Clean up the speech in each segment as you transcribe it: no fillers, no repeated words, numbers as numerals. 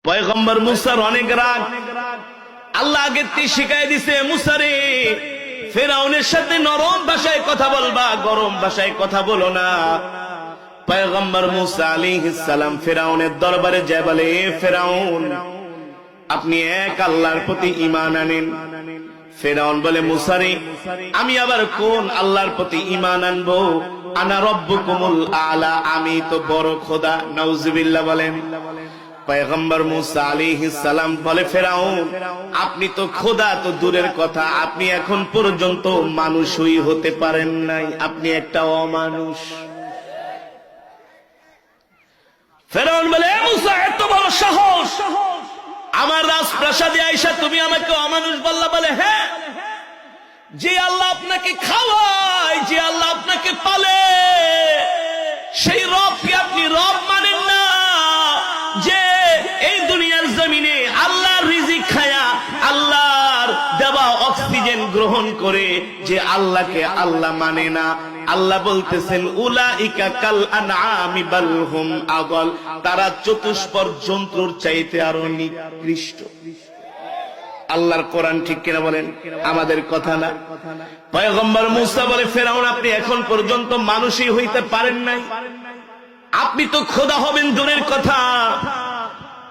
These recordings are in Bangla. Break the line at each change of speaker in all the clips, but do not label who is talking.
পয়গম্বর মুসার অনেক রাগ। আল্লাহ আগের থেকে শিখাই দিছে, মুসা রে, ফেরাউনের সাথে নরম ভাষায় কথা বলবা, গরম ভাষায় কথা বলো না। পয়গম্বর মুসা আলাইহিস সালাম ফেরাউনের দরবারে যায় বলে, এ ফেরাউন, আপনি এক আল্লাহর প্রতি ঈমান আনেন। ফেরাউন বলে, মুসা রে, আমি আবার কোন আল্লাহর প্রতি ঈমান আনবো? আনা রব্বুকুমুল আলা, আমি তো বড় খোদা। নাউজুবিল্লাহ বলেন। পয়গম্বর মুসা আলাইহিস সালাম বলে, ফেরাউন, আপনি তো খোদা তো দূরের কথা, আপনি এখন পর্যন্ত মানুষই হতে পারেন নাই, আপনি একটা অমানুষ। ফেরাউন বলে, মুসা, এত বড় সাহস আমার রাজপ্রাসাদে আইসা তুমি আমাকে অমানুষ বললা? বলে, হ্যাঁ, যে আল্লাহ আপনাকে খাওয়ায়, যে আল্লাহ আপনাকে পালে, সেই রবকে আপনি রব মানেন না? যে এই দুনিয়ার জমিনে আল্লাহর রিজিক খায়া, আল্লাহর দেওয়া অক্সিজেন গ্রহণ করে যে আল্লাহকে আল্লাহ মানে না। আল্লাহ বলতেছেন, উলাইকা কাল আনআমি বাল হুম আযাল, তারা চতুষ্পদ জন্তুর চাইতে আরো নিকৃষ্ট। আল্লাহর কোরআন ঠিক কিনা বলেন? আমাদের কথা না। পয়গম্বর মুসা বলে, ফেরাউন, আপনি এখন পর্যন্ত মানুষই হইতে পারেন নাই, আপনি তো খোদা হবেন দূরের কথা।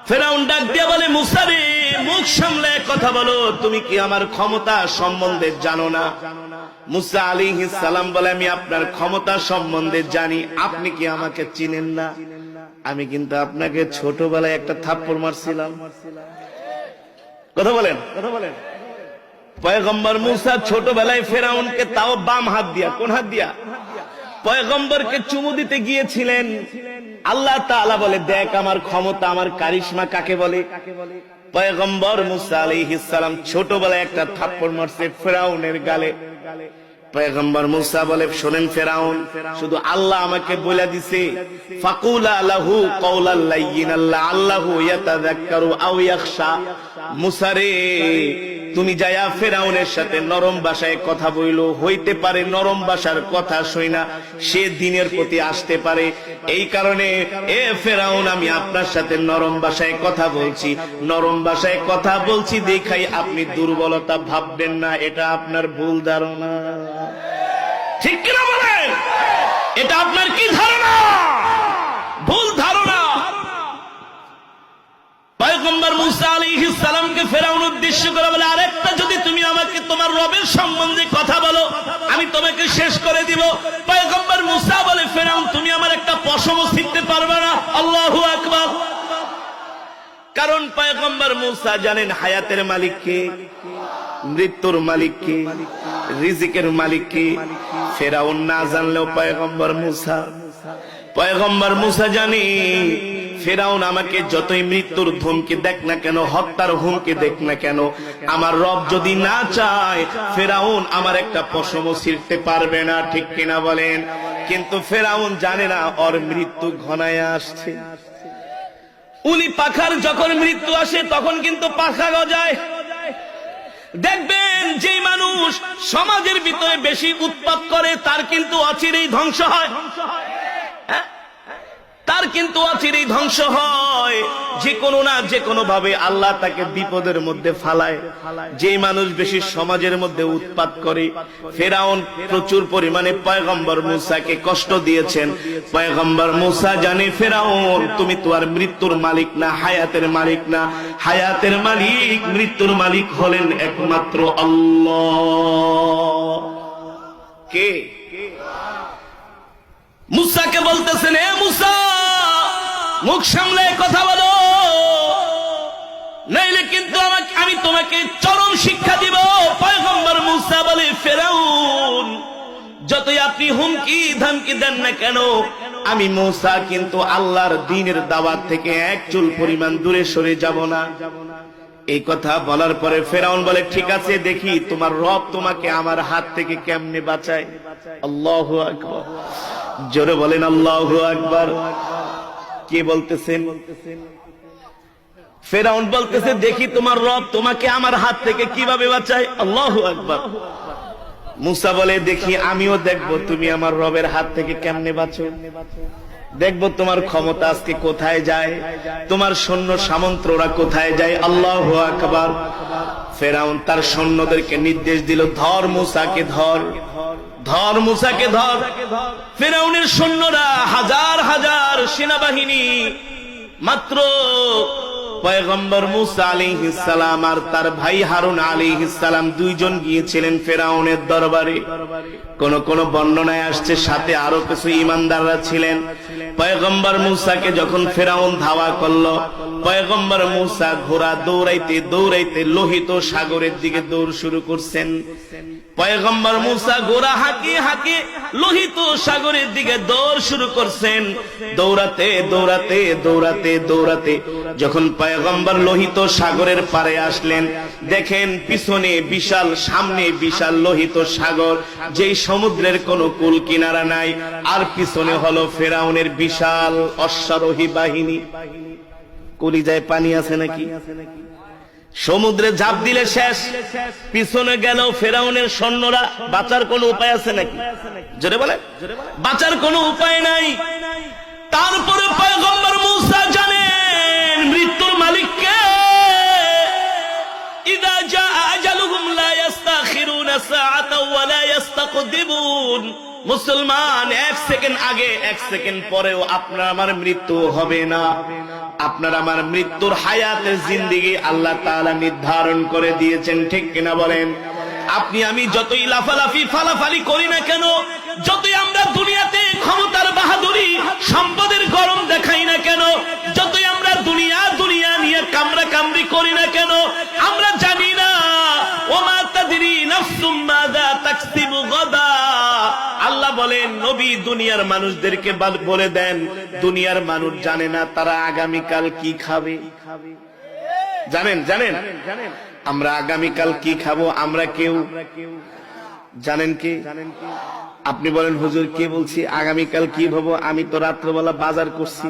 ফেরাউন ডাক দিয়া বলে, মুসা রে, মুখ সামলে কথা বলো, তুমি কি আমার ক্ষমতা সম্বন্ধে জানো না? মুসা আলাইহিস সালাম বলে, আমি আপনার ক্ষমতা সম্বন্ধে জানি, আপনি কি আমাকে চিনেন না? আমি কিন্তু আপনাকে ছোটবেলায় একটা থাপ্পড় মারছিলাম। কথা বলেন। পয়গম্বর মুসা ছোটবেলায় ফেরাউনকে, তাও বাম হাত দিয়া, কোন হাত দিয়া, পয়গম্বরকে চুমু দিতে গিয়েছিলেন। আল্লাহ তাআলা বলে, দেখ আমার ক্ষমতা, আমার কারিশমা কাকে বলে। পয়গম্বর মুসা আলাইহিস সালাম ছোটবেলায় একটা থাপ্পড় মারছে ফেরাউনের গালে। পয়গম্বর মুসা বলে, শোনেন ফেরাউন, শুধু আল্লাহ আমাকে বলে দিছে, ফাকুলা লাহু কাওলাল লাইয়িনাল লাআল্লাহু ইয়াতাযাক্কারু আও ইয়াখশা। মুসা রে, তুমি যায়া ফেরাউনের সাথে নরম ভাষায় কথা বইলো, হইতে পারে নরম ভাষার কথা শুইনা সে দ্বীনের প্রতি আসতে পারে। এই কারণে এ ফেরাউন, আমি আপনার সাথে নরম ভাষায় কথা বলছি, নরম ভাষায় কথা বলছি দেখাই আপনি দুর্বলতা ভাববেন না, এটা আপনার ভুল ধারণা। ঠিক কিনা বলেন? এটা আপনার কি ধারণা? ভুল ধারণা। পয়গম্বর মুসা আলাইহিস সালামকে ফেরাউন উদ্দেশ্য করে বলে, আরেকটা যদি তুমি আমাকে তোমার রবের সম্বন্ধে কথা বলো, আমি তোমাকে শেষ করে দিব। পয়গম্বর মুসা বলে, ফেরাউন, তুমি আমার একটা পশমও ছিঁড়তে পারবে না। আল্লাহু আকবার। কারণ পয়গম্বর মুসা জানেন হায়াতের মালিক কে, মৃত্যুর মালিক কে, রিজিকের মালিক কে। ফেরাউন না জানলেও পয়গম্বর মুসা জানে, ফেরাউন আমাকে যতই মৃত্যুর ধমকি দেখ না কেন, হত্যার হুমকি দেখ না কেন, আমার রব যদি না চায়, ফেরাউন আমার একটা পশমও ছিঁড়তে পারবে না। ঠিক কিনা বলেন? কিন্তু ফেরাউন জানে না ওর মৃত্যু ঘনায় আসছে। উলি পাখার যখন মৃত্যু আসে তখন কিন্তু পাখা গজায়। দেখবেন যে মানুষ সমাজের ভিতরে বেশি উৎপাত করে তার কিন্তু অচিরেই ধ্বংস হয়। তার কিন্তু অচিরেই ধ্বংস হয়। যে কোনো না যে কোনো ভাবে আল্লাহ তাকে বিপদের মধ্যে ফালায়। যে মানুষ বেশি সমাজের মধ্যে উৎপাত করে, ফেরাউন প্রচুর পরিমাণে পয়গম্বর মুসাকে কষ্ট দিয়েছেন। পয়গম্বর মুসা জানে, ফেরাউন, তুমি তো আর মৃত্যুর মালিক না, হায়াতের মালিক না। হায়াতের মালিক, মৃত্যুর মালিক হলেন একমাত্র আল্লাহ। কে? মুসাকে বলতেছেন, এ মুসা, মুখ সামলে কথা বলো, নইলে কিন্তু আমি তোমাকে চরম শিক্ষা দিব। পয়গম্বর মুসা বলে, ফেরাউন, যতই আপনি হুমকি ধমকি দেন না কেন, আমি মুসা কিন্তু আল্লাহর দ্বীনের দাওয়াত থেকে এক চুল পরিমাণ দূরে সরে যাব না। এই কথা বলার পরে ফেরাউন বলে, ঠিক আছে, দেখি তোমার রব তোমাকে আমার হাত থেকে কেমনে বাঁচায়। আল্লাহু আকবার। জোরে বলেন আল্লাহু আকবার। কে বলতেছেন? ফেরাউন বলতেছে, দেখি তোমার রব তোমাকে আমার হাত থেকে কিভাবে বাঁচায়। আল্লাহু আকবার। মুসা বলে, দেখি আমিও দেখবো তুমি আমার রবের হাত থেকে কেমনে বাঁচো। দেখবো তোমার ক্ষমতা আজকে কোথায় যায়, তোমার সৈন্য সামন্তরা কোথায় যায়। আল্লাহু আকবার। ফেরাউন তার সৈন্যদেরকে নির্দেশ দিল, ধর মূসাকে, ধর ধর মূসাকে ধর। ফেরাউনের সৈন্যরা হাজার হাজার সেনাবাহিনী, মাত্র পয়গম্বর মূসা আলাইহিস সালাম আর তার ভাই হারুন আলাইহিস সালাম দুইজন গিয়েছিলেন ফেরাউনের দরবারে। কোন কোন বর্ণনায় আসছে সাথে আরো কিছু ঈমানদাররা ছিলেন। পয়গম্বর মূসাকে যখন ফেরাউন ধাওয়া করলো, পয়গম্বর মূসা ঘোড়া দৌড়াইতে দৌড়াইতে লোহিত সাগরের দিকে দৌড় শুরু করছেন। পয়গম্বর মূসা ঘোড়া হাঁকিয়ে হাঁকিয়ে লোহিত সাগরের দিকে দৌড় শুরু করছেন। দৌড়াতে দৌড়াতে দৌড়াতে দৌড়াতে যখন পয়গম্বর লোহিত সাগরের পারে আসলেন, দেখেন পিছনে বিশাল, সামনে বিশাল লোহিত সাগর, যেই সমুদ্রের কোনো কুল কিনারা নাই, আর পিছনে হলো ফেরাউনের বিশাল অশ্বারোহী বাহিনী। কলিজায় পানি আছে নাকি? সমুদ্রে ঝাঁপ দিলে শেষ, পিছনে গেল ফেরাউনের সৈন্যরা। বাঁচার কোনো উপায় আছে নাকি? জোরে বলে, বাঁচার কোনো উপায় নাই। তারপরে পয়গম্বর মূসা জানেন মৃত্যুর মালিক কে। ইযা জাআ আজালুহুম লা ইস্তাখিরুনা সাআতাও ওয়া লা ইস্তাকদিমুন। মুসলমান, এক সেকেন্ড আগে এক সেকেন্ড পরেও আপনার আমার মৃত্যু হবে না। আপনার আমার মৃত্যুর হায়াতের জিন্দেগি আল্লাহ তাআলা নির্ধারণ করে দিয়েছেন, ঠিক কিনা বলেন? আপনি আমি যতই লাফালাফি ফালাফালি করি না কেন, যতই আমরা দুনিয়াতে ক্ষমতার বাহাদুরি সম্পদের গরম দেখাই না কেন, যতই আমরা দুনিয়া দুনিয়া নিয়ে কামড়া কামড়ি করি না কেন, আমরা জানি না ওমা তাদরি নাফসুম মাযা তাকসিবু গাদা। আল্লাহ বলেন, নবী দুনিয়ার মানুষদেরকে বলে দেন, দুনিয়ার মানুষ জানে না তারা আগামীকাল কি খাবে। জানেন? জানেন আমরা আগামীকাল কি খাবো? আমরা কেউ জানেন কি? আপনি বলেন হুজুর কে বলছি আগামীকাল কি ভাবো? আমি তো রাত্রবেলা বাজার করছি।